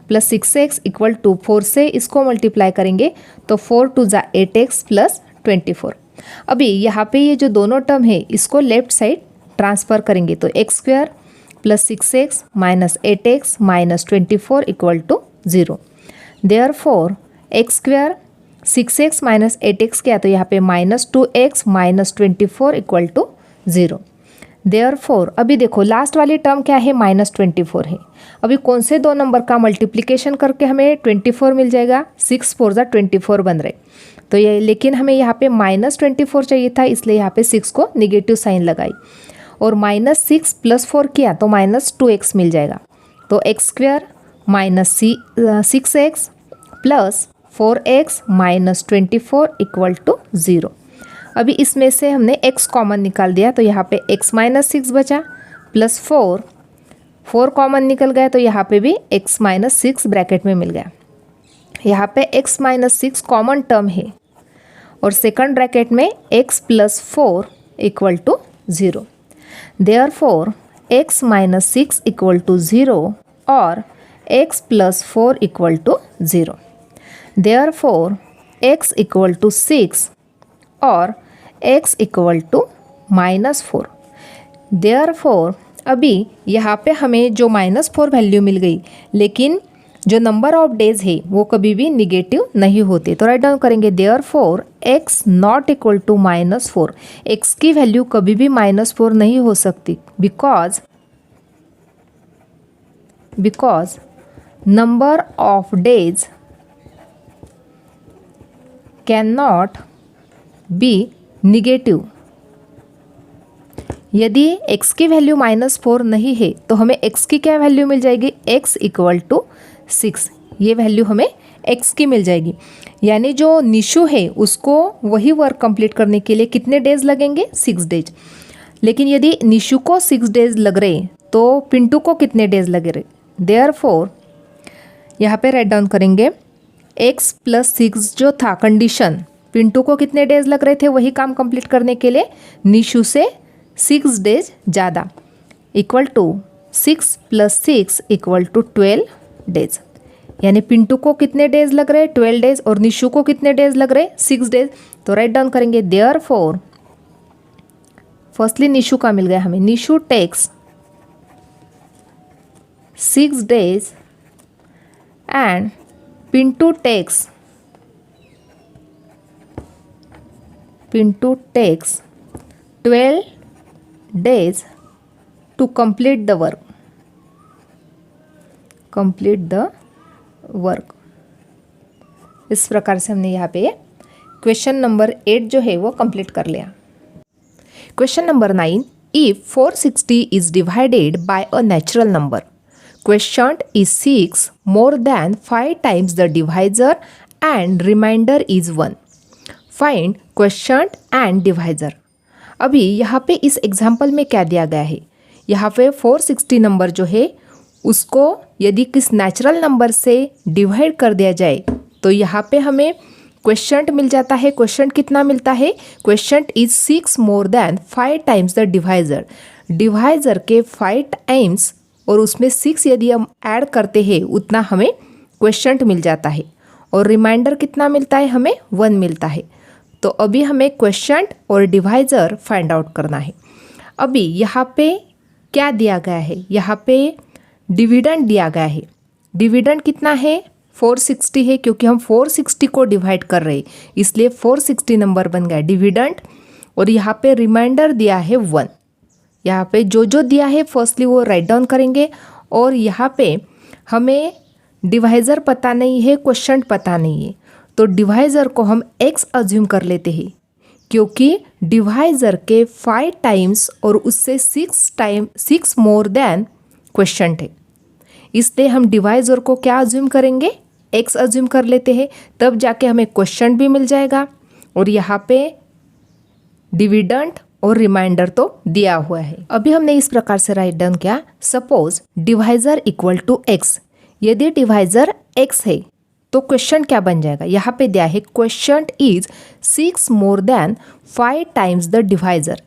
plus 6x equal to 4 से इसको मल्टीप्लाई करेंगे तो 4 2 × 8x प्लस 24। अभी यहाँ पे ये जो दोनों टर्म है इसको लेफ्ट साइड ट्रांसफ़र करेंगे तो x² plus 6x minus 8x minus 24 equal to 0। Therefore x² 6x minus 8x क्या तो यहाँ पे minus 2x minus 24 equal to 0। Therefore अभी देखो लास्ट वाली टर्म क्या है? माइनस 24 है। अभी कौन से दो नंबर का मल्टीप्लिकेशन करके हमें 24 मिल जाएगा? 6 4 × 24 बन रहे तो ये, लेकिन हमें यहाँ पे माइनस 24 चाहिए था इसलिए यहाँ पे 6 को निगेटिव साइन लगाई और माइनस 6 प्लस 4 किया तो माइनस 2x मिल जाएगा। तो x² minus 6x plus 4x minus 24 equal to 0। अभी इसमें से हमने x कॉमन निकाल दिया तो यहाँ पे x माइनस 6 बचा प्लस 4 कॉमन निकल गया तो यहाँ पे भी x माइनस 6 ब्रैकेट में मिल गया। यहाँ पे x माइनस 6 कॉमन टर्म है और सेकंड ब्रैकेट में x plus 4 equal to 0। Therefore x minus 6 equal to 0 और x plus 4 equal to 0। Therefore x equal to 6 और x इक्वल टू -4। देयरफॉर अभी यहाँ पे हमें जो -4 वैल्यू मिल गई लेकिन जो नंबर ऑफ डेज है वो कभी भी निगेटिव नहीं होते। तो राइट डाउन करेंगे therefore x not equal to -4। x की वैल्यू कभी भी -4 नहीं हो सकती because number of days can not be negative. यदि x की वैल्यू -4 नहीं है तो हमें x की क्या वैल्यू मिल जाएगी? x equal to 6। ये वैल्यू हमें एक्स की मिल जाएगी। यानी जो निशु है उसको वही वर्क कंप्लीट करने के लिए कितने डेज लगेंगे, 6 डेज। लेकिन यदि निशु को 6 डेज लग रहे तो पिंटू को कितने डेज लगे रहे। देयरफॉर यहाँ पे राइट डाउन करेंगे x + 6 जो था कंडीशन, पिंटू को कितने डेज लग रहे थे वही काम कंप्लीट करने के लिए, निशु से 6 डेज ज़्यादा, इक्वल टू 6 + 6 = 12 डेज। यानी पिंटू को कितने डेज लग रहे, 12 डेज, और निशु को कितने डेज लग रहे, 6 डेज। तो राइट डाउन करेंगे देयरफॉर, फर्स्टली निशु का मिल गया हमें, Nishu takes 6 days and Pintu takes 12 days to complete the work। इस प्रकार से हमने यहाँ पे क्वेश्चन नंबर 8 जो है वो कंप्लीट कर लिया। Question number 9, if 460 is divided by a natural number, quotient is 6 more than 5 times the divisor and remainder is 1, find quotient and divisor। अभी यहाँ पे इस एग्जाम्पल में क्या दिया गया है, यहाँ पे 460 नंबर जो है उसको यदि किस नेचुरल नंबर से डिवाइड कर दिया जाए तो यहाँ पे हमें क्वेश्चंट मिल जाता है। क्वेश्चंट कितना मिलता है, क्वेश्चंट is 6 more than 5 times the divisor, divisor के 5 टाइम्स और उसमें 6 यदि हम ऐड करते हैं उतना हमें क्वेश्चंट मिल जाता है, और रिमाइंडर कितना मिलता है, हमें 1 मिलता है। तो अभी हमें क्वेश्चंट और डिवाइजर फाइंड आउट करना है। अभी यहाँ पे क्या दिया गया है, यहाँ पे डिविडेंड दिया गया है। डिविडेंड कितना है, 460 है, क्योंकि हम 460 को डिवाइड कर रहे हैं इसलिए 460 नंबर बन गया डिविडेंड। और यहाँ पे रिमाइंडर दिया है 1। यहाँ पे जो दिया है फर्स्टली वो राइट डाउन करेंगे, और यहाँ पे हमें डिवाइज़र पता नहीं है, क्वेश्चन पता नहीं है, तो डिवाइज़र को हम x अज्यूम कर लेते हैं, क्योंकि डिवाइज़र के 5 टाइम्स और उससे 6 मोर देन क्वेश्चन है, इसलिए हम डिवाइज़र को क्या अज्यूम करेंगे, x अज्यूम कर लेते हैं, तब जाके हमें क्वेश्चन भी मिल जाएगा। और यहाँ पे डिविडेंड और रिमाइंडर तो दिया हुआ है। अभी हमने इस प्रकार से राइट डाउन किया, suppose divisor equal to x। यदि डिवाइजर x है तो क्वेश्चन क्या बन जाएगा, यहाँ पे दिया है question is 6 more than 5 times the divisor.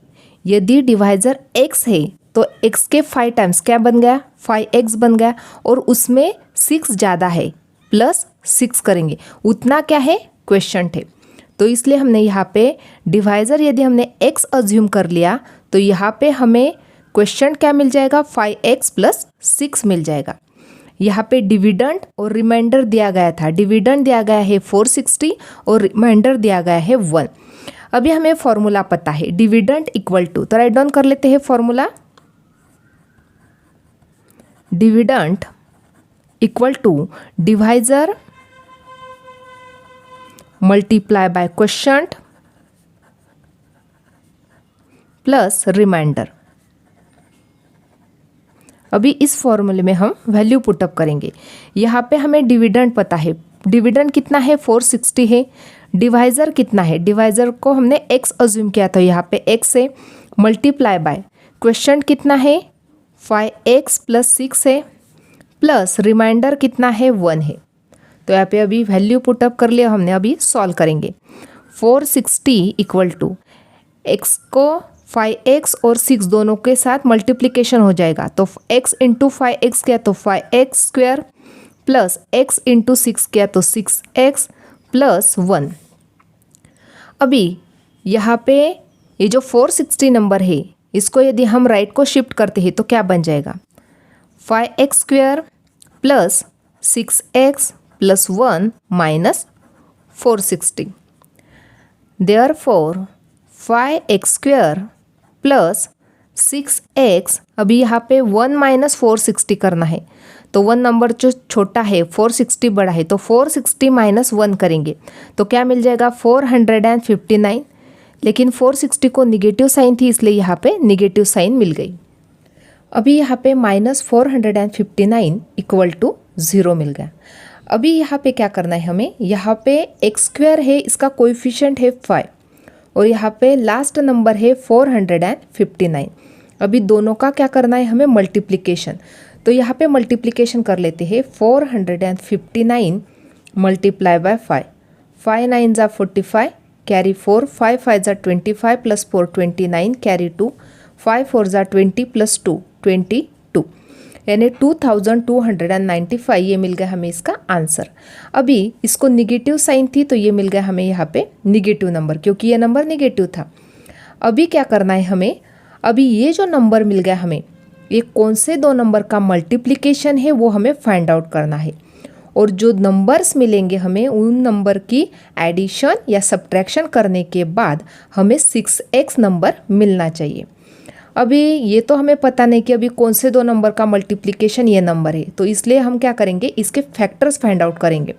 यदि डिवाइजर x है तो x के 5 टाइम्स क्या बन गया, 5x बन गया, और उसमें 6 ज़्यादा है प्लस 6 करेंगे उतना क्या है, क्वेश्चन है। तो इसलिए हमने यहाँ पे डिवाइज़र यदि हमने x अज्यूम कर लिया तो यहाँ पे हमें क्वेश्चन क्या मिल जाएगा, 5x + 6 मिल जाएगा। यहाँ पे डिविडेंड और रिमाइंडर दिया गया था, डिविडेंड दिया गया है 460 और रिमाइंडर दिया गया है 1। अभी हमें फॉर्मूला पता है, डिविडेंड इक्वल टू, तो राइट डाउन कर लेते हैं formula, dividend equal to divisor multiply by question plus remainder. अभी इस फॉर्मूले में हम वैल्यू पुटअप करेंगे। यहाँ पे हमें डिविडेंड पता है, डिविडेंड कितना है, 460 है। डिवाइज़र कितना है, डिवाइज़र को हमने x अज्यूम किया था, यहाँ पे x है, मल्टीप्लाई बाय क्वेश्चन कितना है, 5x + 6 है, प्लस रिमाइंडर कितना है, 1 है। तो यहाँ पे अभी वैल्यू पुटअप कर लिया हमने, अभी सॉल्व करेंगे। 460 इक्वल टू x को 5x और 6 दोनों के साथ मल्टीप्लिकेशन हो जाएगा, तो x × 5x किया तो 5x² प्लस x × 6 किया तो 6x प्लस 1। अभी यहाँ पे ये जो 460 नंबर है इसको यदि हम राइट को शिफ्ट करते हैं तो क्या बन जाएगा, 5x² plus 6x plus 1 minus 460। Therefore 5x² plus 6x, अभी यहाँ पे 1 माइनस 460 करना है, तो 1 नंबर जो छोटा है 460 बड़ा है, तो 460 माइनस 1 करेंगे तो क्या मिल जाएगा, 459। लेकिन 460 को निगेटिव साइन थी इसलिए यहाँ पे निगेटिव साइन मिल गई। अभी यहाँ पे -459 इक्वल टू 0 मिल गया। अभी यहाँ पे क्या करना है हमें, यहाँ पे एक्स स्क्वायर है, इसका कोएफिशिएंट है 5 और यहाँ पे लास्ट नंबर है 459। अभी दोनों का क्या करना है हमें, मल्टीप्लिकेशन। तो यहाँ पे मल्टीप्लिकेशन कर लेते हैं, 459 मल्टीप्लाई बाय 5, 5 9 ज़ा 45 कैरी 4, 5 5 ज़ा 25 प्लस 4 29 कैरी 2, 5 4 ज़ा 20 प्लस 2 22, यानी 2295 ये मिल गया हमें इसका आंसर। अभी इसको निगेटिव साइन थी तो ये मिल गया हमें यहाँ पे निगेटिव नंबर, क्योंकि ये नंबर निगेटिव था। अभी क्या करना है हमें, अभी ये जो नंबर मिल गया हमें, ये कौन से दो नंबर का मल्टीप्लिकेशन है वो हमें फाइंड आउट करना है। और जो नंबर्स मिलेंगे हमें, उन नंबर की एडिशन या सब्ट्रैक्शन करने के बाद हमें 6x नंबर मिलना चाहिए। अभी ये तो हमें पता नहीं कि अभी कौन से दो नंबर का मल्टीप्लिकेशन ये नंबर है, तो इसलिए हम क्या करेंगे, इसके फैक्टर्स फाइंड आउट करेंगे।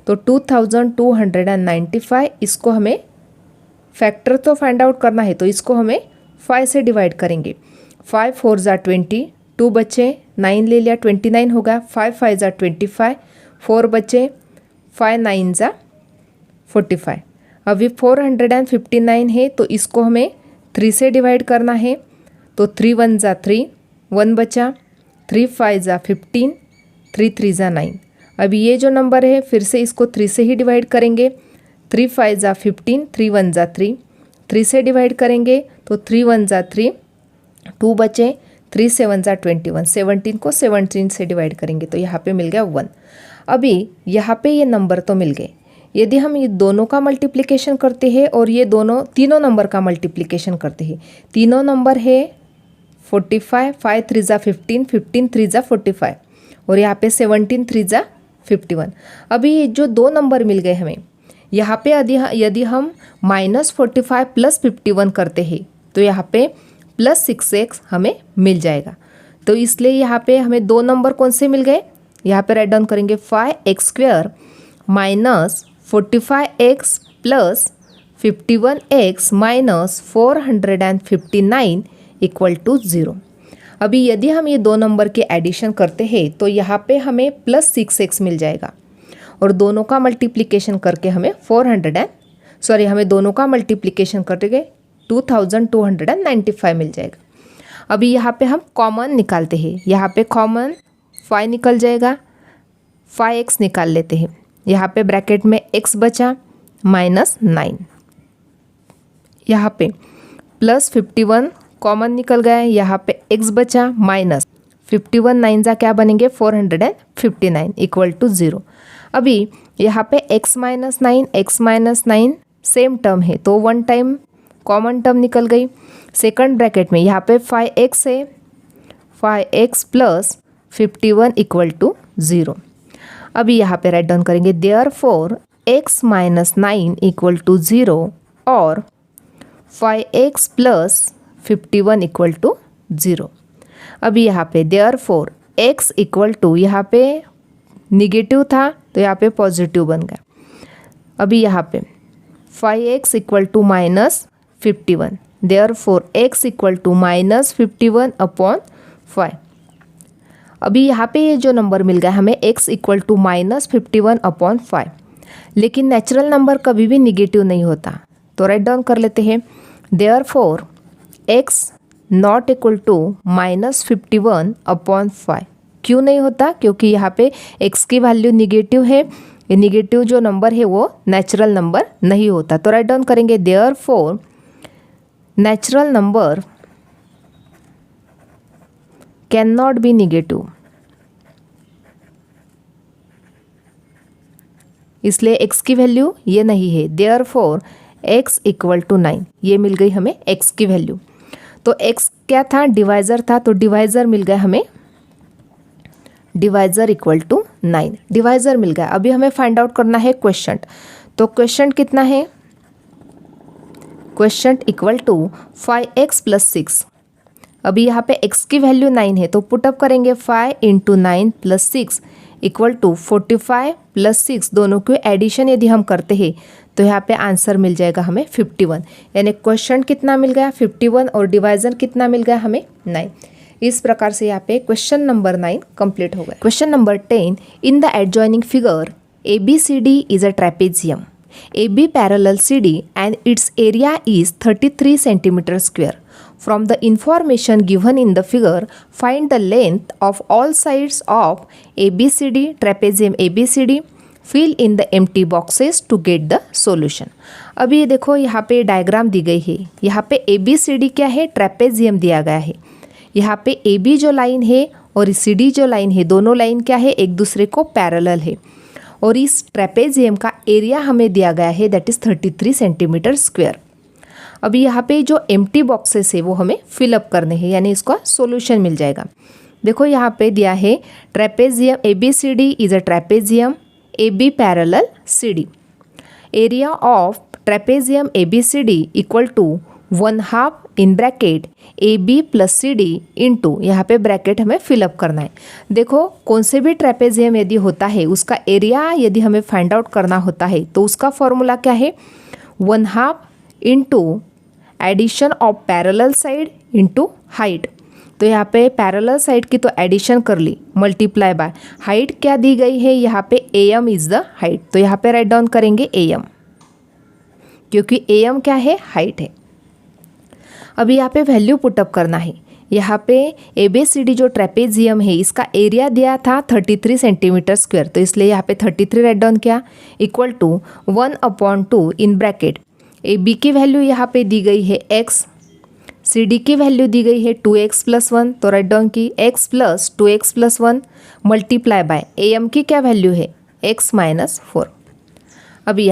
तो 2295 इसको हमें फैक्टर तो फाइंड आउट करना है, तो इसको हमें 5 से डिवाइड करेंगे। 5 4 ज़ा 20, 2 बचे, 9 ले लिया 29 होगा, 5 5 ज़ा 25, 4 बचे, 5 9 ज़ा 45। अभी 459 है तो इसको हमें 3 से डिवाइड करना है। तो 3 1 ज़ा 3, 1 बचा, 3 5 ज़ा 15, 3 3 ज़ा 9। अभी ये जो नंबर है फिर से इसको 3 से ही डिवाइड करेंगे। 3 5 ज़ा 15, 3 1 ज़ा 3, 3 से डिवाइड करेंगे तो 3 1 ज़ा 3, 2 बचे, 3 7 ज़ा 21, 17 को 17 से डिवाइड करेंगे तो यहाँ पे मिल गया 1। अभी यहाँ पे ये नंबर तो मिल गए। यदि हम ये दोनों का मल्टीप्लिकेशन करते हैं और ये तीनों नंबर का मल्टीप्लिकेशन करते हैं, तीनों नंबर है 45, 5 3 ज़ा 15, 15 3 ज़ा 45 और यहाँ पे 17 3 ज़ा 51। अभी ये जो दो नंबर मिल गए हमें, यहाँ पे यदि हम -45 प्लस 51 करते हैं तो यहाँ पे प्लस 6x हमें मिल जाएगा। तो इसलिए यहाँ पे हमें दो नंबर कौन से मिल गए, यहाँ पे राइट डाउन करेंगे 5x² minus 45x plus 51x minus 459 equal to 0। अभी यदि हम ये दो नंबर के एडिशन करते हैं तो यहाँ पे हमें प्लस 6x मिल जाएगा और दोनों का मल्टीप्लिकेशन करके हमें हमें दोनों का मल्टीप्लिकेशन करके 2295 मिल जाएगा। अभी यहाँ पे हम कॉमन निकालते हैं, यहाँ पे कॉमन 5 निकल जाएगा, 5x निकाल लेते हैं। यहाँ पे ब्रैकेट में x बचा -9, यहाँ पे प्लस 51 कॉमन निकल गया है, यहाँ पे x बचा माइनस 51 9 ज़ा क्या बनेंगे 459 इक्वल टू 0। अभी यहाँ पे x माइनस 9 सेम टर्म है तो 1 टाइम कॉमन टर्म निकल गई। सेकंड ब्रैकेट में यहाँ पे 5x है, 5x प्लस 51 इक्वल टू 0। अभी यहाँ पे राइट डाउन करेंगे therefore x minus 9 equal to 0 और 5x प्लस 51 इक्वल टू 0। अभी यहाँ पे देयरफॉर x इक्वल टू, यहाँ पे निगेटिव था तो यहाँ पे पॉजिटिव बन गया। अभी यहाँ पे 5x equal to minus 51, therefore x equal to minus 51 upon 5। अभी यहाँ पे ये जो नंबर मिल गया हमें x equal to minus 51 upon 5, लेकिन नेचुरल नंबर कभी भी निगेटिव नहीं होता तो राइट डाउन कर लेते हैं therefore x not equal to minus 51 upon 5। क्यों नहीं होता, क्योंकि यहाँ पे x की वैल्यू निगेटिव है, ये निगेटिव जो नंबर है वो नेचुरल नंबर नहीं होता। तो राइट डाउन करेंगे therefore natural number can not be negative, इसलिए x की वैल्यू ये नहीं है। देयरफॉर x इक्वल टू 9, ये मिल गई हमें x की वैल्यू। तो x क्या था, डिवाइज़र था, तो डिवाइज़र मिल गया हमें, डिवाइज़र इक्वल टू 9, डिवाइज़र मिल गया। अभी हमें फाइंड आउट करना है क्वेश्चंट। तो क्वेश्चंट कितना है, क्वेश्चंट इक्वल टू 5x प्लस 6। अभी यहाँ पे x की वैल्यू 9 है तो पुटअप करेंगे 5 into 9 plus 6 equal to 45 plus 6, दोनों के एडिशन यदि हम करते हैं तो यहाँ पे आंसर मिल जाएगा हमें 51। यानी क्वेश्चन कितना मिल गया 51 और डिवाइजन कितना मिल गया हमें 9। इस प्रकार से यहाँ पे क्वेश्चन नंबर 9 कंप्लीट हो गया। Question number 10, in the adjoining figure ABCD is a trapezium. AB parallel CD and its area is 33 centimeter square. From the information given in the figure, find the length of all sides of ABCD, trapezium ABCD. Fill in the empty boxes to get the solution. अभी ये देखो यहाँ पे डायग्राम दी गई है। यहाँ पे ABCD क्या है, ट्रेपेजियम दिया गया है। यहाँ पे AB जो लाइन है और CD जो लाइन है, दोनों लाइन क्या है, एक दूसरे को पैरेलल है। और इस ट्रेपेजियम का एरिया हमें दिया गया है, दैट इज़ 33 सेंटीमीटर स्क्वायर। अभी यहाँ पे जो एम्प्टी बॉक्सेस है वो हमें फिलअप करने हैं, यानी इसका सॉल्यूशन मिल जाएगा। देखो यहाँ पे दिया है trapezium ABCD is a trapezium AB parallel CD। Area of trapezium ABCD equal to 1/2 in bracket AB plus CD into, यहाँ पे ब्रैकेट हमें फिलअप करना है। देखो कौन से भी ट्रेपेजियम यदि होता है उसका एरिया यदि हमें फाइंड आउट करना होता है तो उसका फॉर्मूला क्या है, 1/2 into addition of parallel side into height. तो यहाँ पे पैरेलल साइड की तो एडिशन कर ली, मल्टीप्लाई बाय हाइट क्या दी गई है, यहाँ पे AM इज़ द हाइट। तो यहाँ पे राइट डाउन करेंगे AM, क्योंकि AM क्या है, हाइट है। अभी यहाँ पे वैल्यू पुटअप करना है। यहाँ पे ABCD जो ट्रेपेजियम है इसका एरिया दिया था 33 सेंटीमीटर स्क्वायर, तो इसलिए यहाँ पे 33 राइट डाउन किया, equal to 1/2 in bracket AB की वैल्यू यहाँ पे दी गई है x, CD की वैल्यू दी गई है 2x + 1, तो राइट डाउन की x + 2x + 1 multiply by AM की क्या वैल्यू है, x - 4। अभी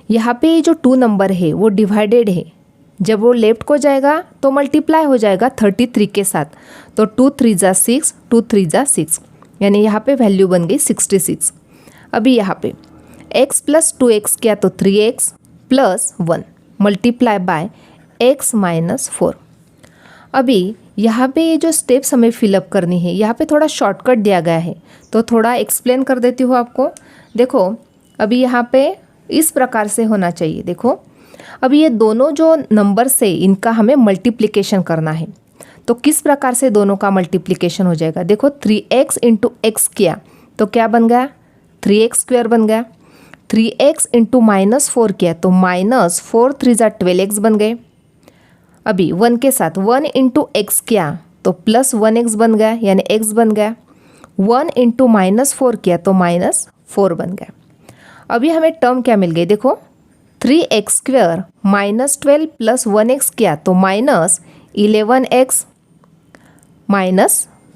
यहाँ पे जो 2 नंबर है वो डिवाइडेड है, जब वो लेफ्ट को जाएगा तो मल्टीप्लाई हो जाएगा 33 के साथ, तो 2 3 = 6, 2 3 = 6, यानी यहाँ पे वैल्यू बन गई 66। अभी यहाँ पे x + 2x किया तो 3x + 1 मल्टीप्लाई बाय x - 4। अभी यहाँ पे ये जो स्टेप्स हमें फिलअप करनी है, यहाँ पे थोड़ा शॉर्टकट दिया गया है, तो थोड़ा एक्सप्लेन कर देती हूँ आपको। देखो अभी यहाँ पे इस प्रकार से होना चाहिए। देखो अभी ये दोनों जो नंबर से इनका हमें मल्टीप्लिकेशन करना है, तो किस प्रकार से दोनों का मल्टीप्लिकेशन हो जाएगा। देखो 3x इंटू x किया तो क्या बन गया, 3x² बन गया। 3x इंटू -4 किया तो -4 3 = 12x बन गए। अभी 1 के साथ 1 इंटू x किया तो +1x बन गया, यानी x बन गया। 1 इंटू -4 किया तो -4 बन गया। अभी हमें टर्म क्या मिल गई, देखो 3x² -12 + 1x किया तो -11x -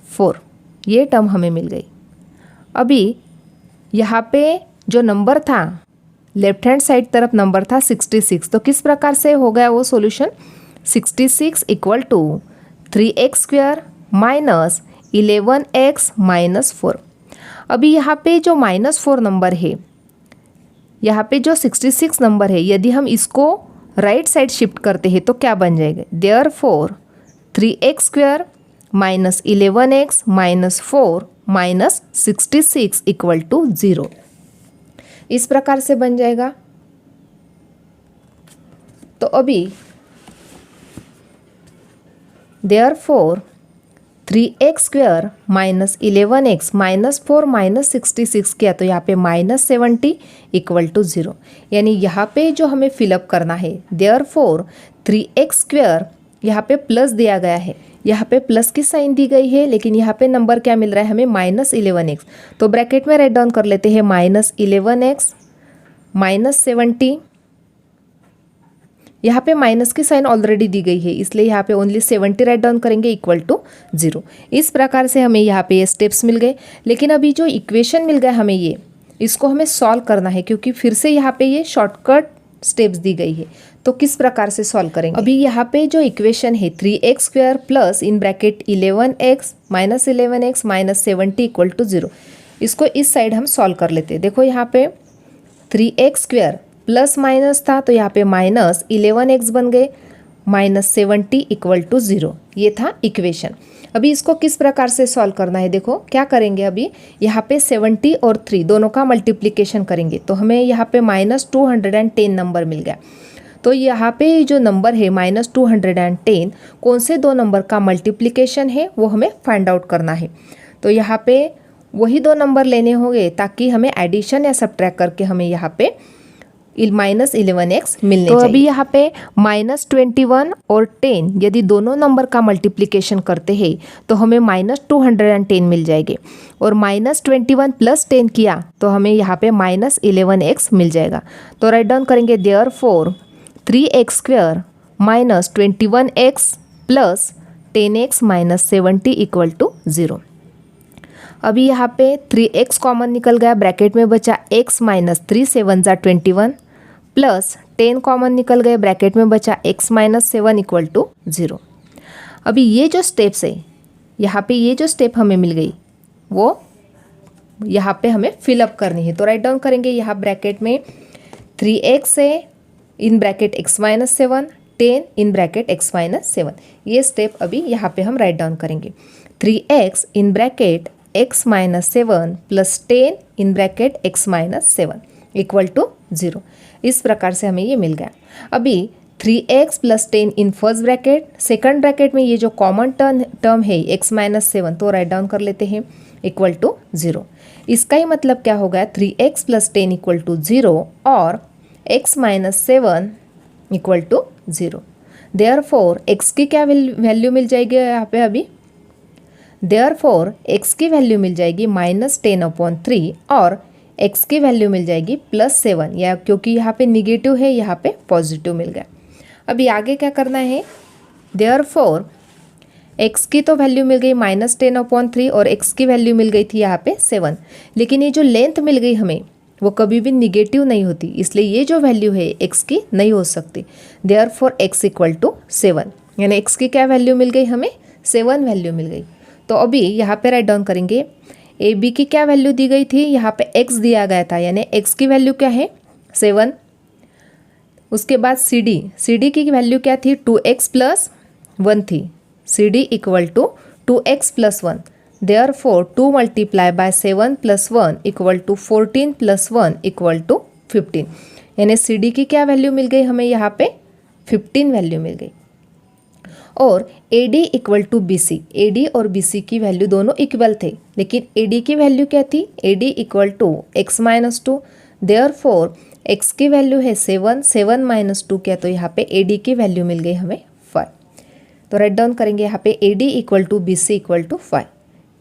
4, ये टर्म हमें मिल गई। अभी यहाँ पे जो नंबर था लेफ्ट हैंड साइड तरफ नंबर था 66, तो किस प्रकार से हो गया वो solution, 66 equal to 3x² - 11x - 4। अभी यहाँ पे जो -4 नंबर है, यहाँ पे जो 66 नंबर है, यदि हम इसको राइट साइड शिफ्ट करते हैं तो क्या बन जाएगा, therefore 3x² - 11x - 4 - 66 equal to 0, इस प्रकार से बन जाएगा। तो अभी देयरफॉर 3x² - 11x - 4 - 66 किया तो यहाँ पे -70 इक्वल टू 0, यानी यहाँ पे जो हमें फिलअप करना है, देयरफॉर 3x², यहाँ पे प्लस दिया गया है, यहाँ पे प्लस की साइन दी गई है, लेकिन यहाँ पे नंबर क्या मिल रहा है हमें, -11x, तो ब्रैकेट में राइट डाउन कर लेते हैं -11x -70। यहाँ पे माइनस की साइन ऑलरेडी दी गई है, इसलिए यहाँ पे ओनली 70 राइट डाउन करेंगे इक्वल टू 0। इस प्रकार से हमें यहाँ पे ये स्टेप्स मिल गए। लेकिन अभी जो इक्वेशन मिल गया हमें, ये इसको हमें सॉल्व करना है, क्योंकि फिर से यहाँ पे ये शॉर्टकट स्टेप्स दी गई है। तो किस प्रकार से सॉल्व करेंगे, अभी यहाँ पे जो इक्वेशन है 3x² plus in bracket 11x -11x -70 equal to 0, इसको इस साइड हम सॉल्व कर लेते हैं। देखो यहाँ पे 3x² प्लस माइनस था तो यहाँ पे -11x बन गए, -70 इक्वल टू 0, ये था इक्वेशन। अभी इसको किस प्रकार से सॉल्व करना है, देखो क्या करेंगे, अभी यहाँ पे 70 और 3 दोनों का मल्टीप्लिकेशन करेंगे तो हमें यहाँ पे -210 नंबर मिल गया। तो यहाँ पे जो नंबर है -210 कौन से दो नंबर का मल्टीप्लिकेशन है वो हमें फाइंड आउट करना है। तो यहाँ पे वही दो नंबर लेने होंगे ताकि हमें एडिशन या सब्ट्रैक्ट करके हमें यहाँ पे -11x मिलने चाहिए। तो अभी यहाँ पे -21 और 10 यदि दोनों नंबर का मल्टीप्लिकेशन करते हैं तो हमें -210 मिल जाएंगे, और -21 + 10 किया तो हमें यहाँ पे -11x मिल जाएगा। तो राइट डाउन करेंगे देयरफॉर 3x² - 21x + 10x - 70 = 0। अभी यहाँ पे 3x कॉमन निकल गया, ब्रैकेट में बचा x - 3 7 = 21 प्लस 10 कॉमन निकल गए, ब्रैकेट में बचा x - 7 = 0। अभी ये जो स्टेप्स है यहाँ पे, ये जो स्टेप हमें मिल गई वो यहाँ पे हमें फिलअप करनी है। तो राइट डाउन करेंगे यहाँ ब्रैकेट में 3x है in bracket x - 7, 10 in bracket x - 7। ये स्टेप अभी यहाँ पे हम राइट डाउन करेंगे। 3x in bracket x - 7 plus 10 in bracket x - 7 = 0। इस प्रकार से हमें ये मिल गया। अभी 3x + 10 इन फर्स्ट ब्रैकेट, सेकंड ब्रैकेट में ये जो कॉमन टर्म है x - 7 तो राइट डाउन कर लेते हैं = 0। इसका ही मतलब क्या हो गया, 3x + 10 = 0 और x - 7 = 0। देयरफॉर x की क्या वैल्यू मिल जाएगी यहाँ पे, अभी देयरफॉर x की वैल्यू मिल जाएगी -10/3 और x की वैल्यू मिल जाएगी +7, या क्योंकि यहाँ पे निगेटिव है यहाँ पे पॉजिटिव मिल गया। अभी आगे क्या करना है, देयरफॉर x की तो वैल्यू मिल गई -10/3 और x की वैल्यू मिल गई थी यहाँ पे 7, लेकिन ये जो लेंथ मिल गई हमें वो कभी भी निगेटिव नहीं होती, इसलिए ये जो वैल्यू है x की नहीं हो सकती। देयरफॉर x = 7, यानी x की क्या वैल्यू मिल गई हमें, 7 वैल्यू मिल गई। तो अभी यहाँ पे राइट डाउन करेंगे ए बी की क्या वैल्यू दी गई थी, यहाँ पे x दिया गया था, यानी x की वैल्यू क्या है 7। उसके बाद सी डी की वैल्यू क्या थी, 2x + 1 थी। C D = 2x + 1। देयरफॉर 2 × 7 + 1 = 14 + 1 = 15, यानी सी डी की क्या वैल्यू मिल गई हमें यहाँ पे 15 वैल्यू मिल गई। और AD = BC, AD और BC की वैल्यू दोनों इक्वल थे, लेकिन AD की वैल्यू क्या थी, AD = x - 2। देयरफॉर x की वैल्यू है 7, 7 - 2 क्या, तो यहाँ पे AD की वैल्यू मिल गई हमें 5। तो राइट डाउन करेंगे यहाँ पे AD = BC = 5।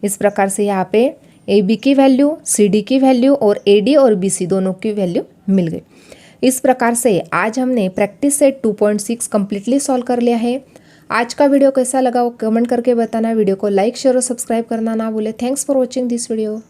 इस प्रकार से यहाँ पे AB की वैल्यू, CD की वैल्यू और AD और BC दोनों की वैल्यू मिल गई। इस प्रकार से आज हमने प्रैक्टिस सेट 2.6 कम्प्लीटली सॉल्व कर लिया है। आज का वीडियो कैसा लगा वो कमेंट करके बताना। वीडियो को लाइक शेयर और सब्सक्राइब करना ना भूले। Thanks for watching this video.